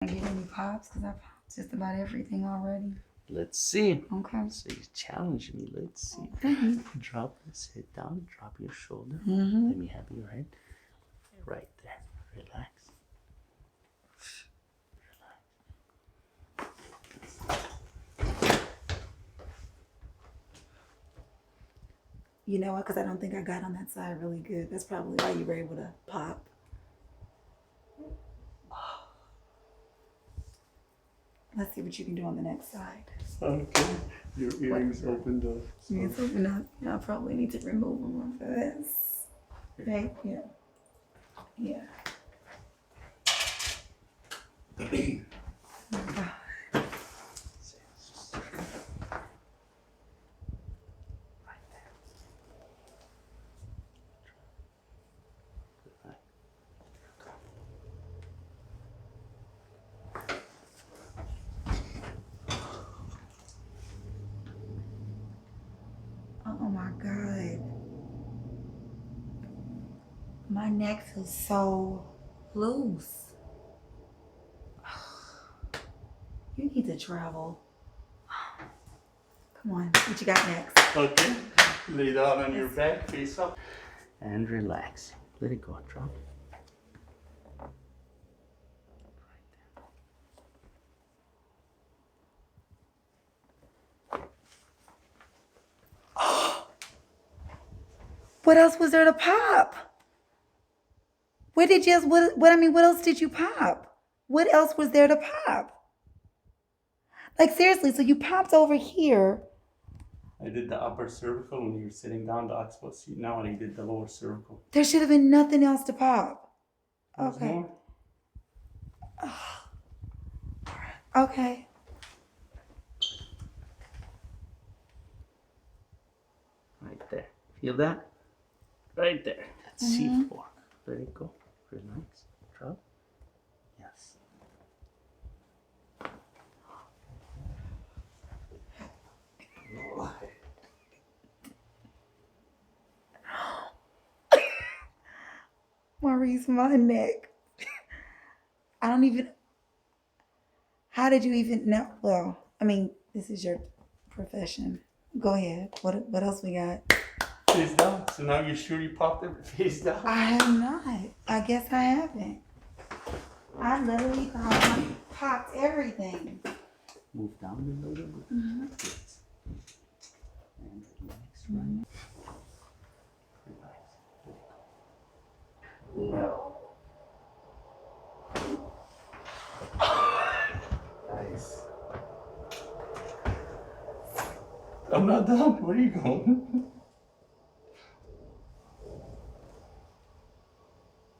I get any pops? Because I popped just about everything already. Let's see. Okay. So you challenge me. Let's see. Drop this head down. Drop your shoulder. Let me have your head. Right there. Relax. You know what? Because I don't think I got on that side really good. That's probably why you were able to pop. Let's see what you can do on the next side. Okay. Your earrings opened up. So. Earrings opened up. Yeah, I probably need to remove them for this. Right? Yeah. Yeah. Oh God. Oh my God. My neck feels so loose. You need to travel. Come on, what you got next? Okay. Lay down on your back, face up. And relax. Let it go. Drop. What else was there to pop? What else did you pop? What else was there to pop? Like seriously, so you popped over here. I did the upper cervical when you were sitting down, the Occiput seat. Now I did the lower cervical. There should have been nothing else to pop. Okay. Okay. Right there. Feel that? Right there. That's C4. Let it go. Relax. Drop. Yes. Maurice, my neck. I don't even. How did you even know? Well, I mean, this is your profession. Go ahead. What else we got? Face down. So now you're sure you popped it face down? I have not. I guess I haven't. I literally thought I popped everything. Move down a little bit. Yes. And relax, right? Relax. No. Nice. I'm not done. Where are you going?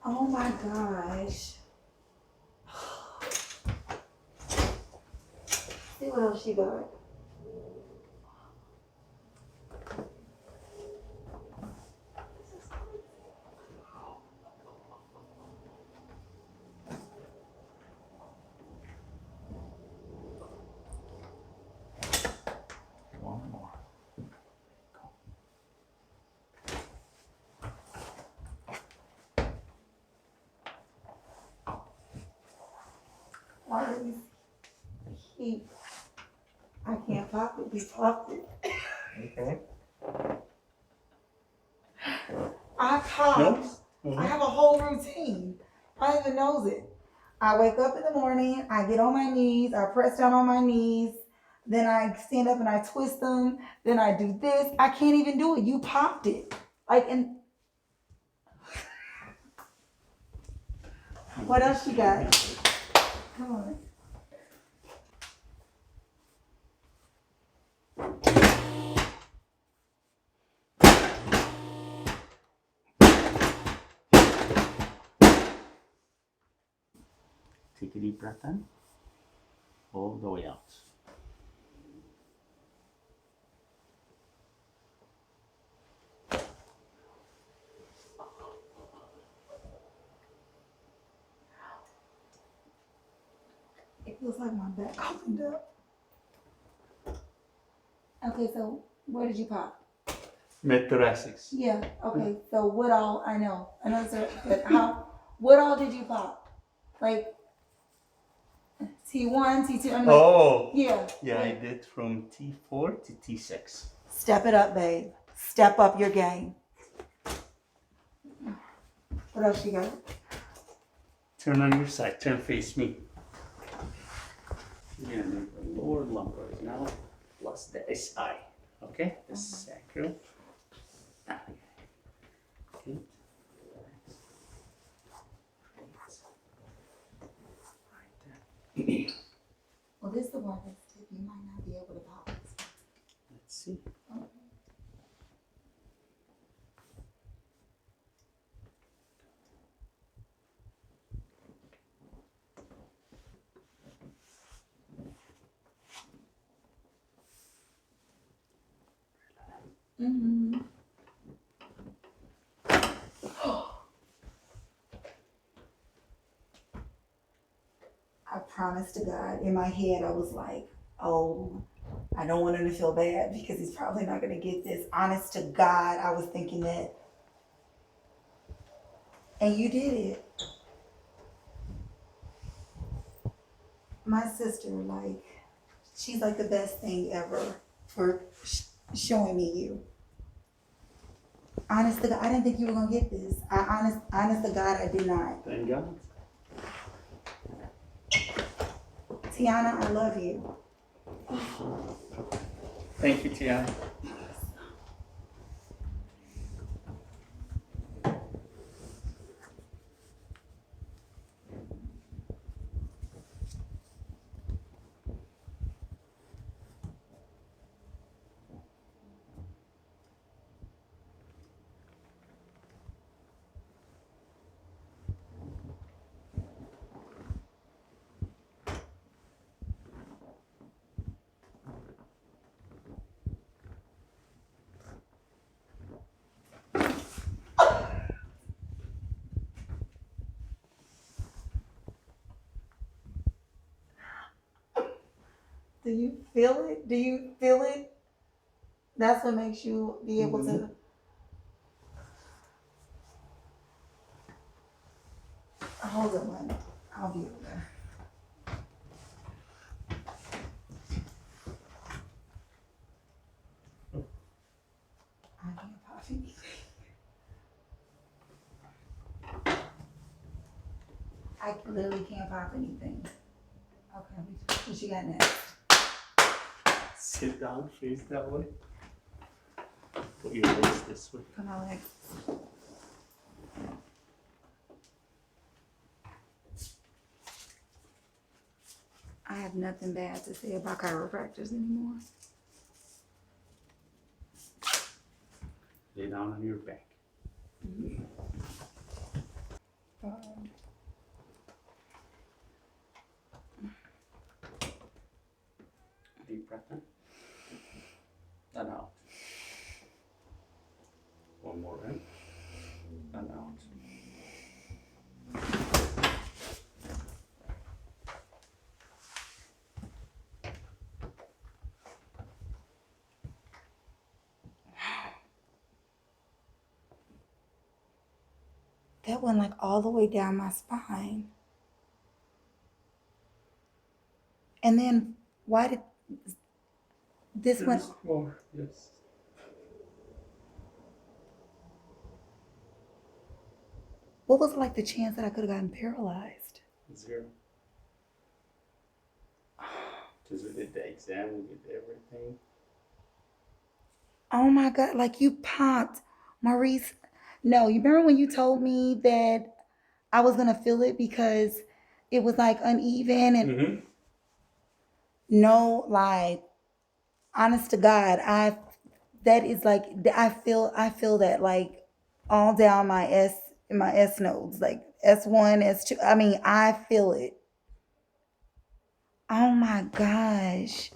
Oh my gosh. See what else she got. One more. Why do we keep? I can't pop it. We popped it. Okay. I popped. Nope. I have a whole routine. I don't even knows it. I wake up in the morning, I get on my knees, I press down on my knees, then I stand up and I twist them, then I do this. I can't even do it. You popped it. Like, and what else you got? Come on. Take a deep breath in. All the way out. It feels like my back opened up. Okay, so where did you pop? Mid-thoracics. Yeah, okay, so what all, I know, sir, but what all did you pop? Like, T1, T2. I'm like, Oh. yeah. Yeah, I did from T4 to T6. Step it up, babe. Step up your game. What else you got? Turn on your side. Turn face me. You're gonna do the lower lumbar now, plus the SI. Okay? The sacrum. Okay. Well, this is the one that's tip. You might not be able to pop this. Let's see. Okay. Mm-hmm. I promise to God, in my head, I was like, oh, I don't want him to feel bad because he's probably not going to get this. Honest to God, I was thinking that. And you did it. My sister, like, she's like the best thing ever for showing me you. Honest to God, I didn't think you were going to get this. Honest to God, I did not. Thank God. Tiana, I love you. Thank you, Tiana. Do you feel it? Do you feel it? That's what makes you be able to. Hold on, man. I'll be over there. I can't pop anything. I literally can't pop anything. Okay, what you got next? Sit down, face that way. Put your legs this way. Put my legs. I have nothing bad to say about chiropractors anymore. Lay down on your back. Deep breath in. And out. One more in. And out. That went like all the way down my spine. And then why did this one? There's more, yes. What was like the chance that I could have gotten paralyzed? 0. Because we did the exam, we did everything. Oh my God, like you popped. Maurice, no, you remember when you told me that I was gonna feel it because it was like uneven and no, like honest to God, that is like I feel that like all down my S nodes, like S1, S2. I mean, I feel it. Oh my gosh.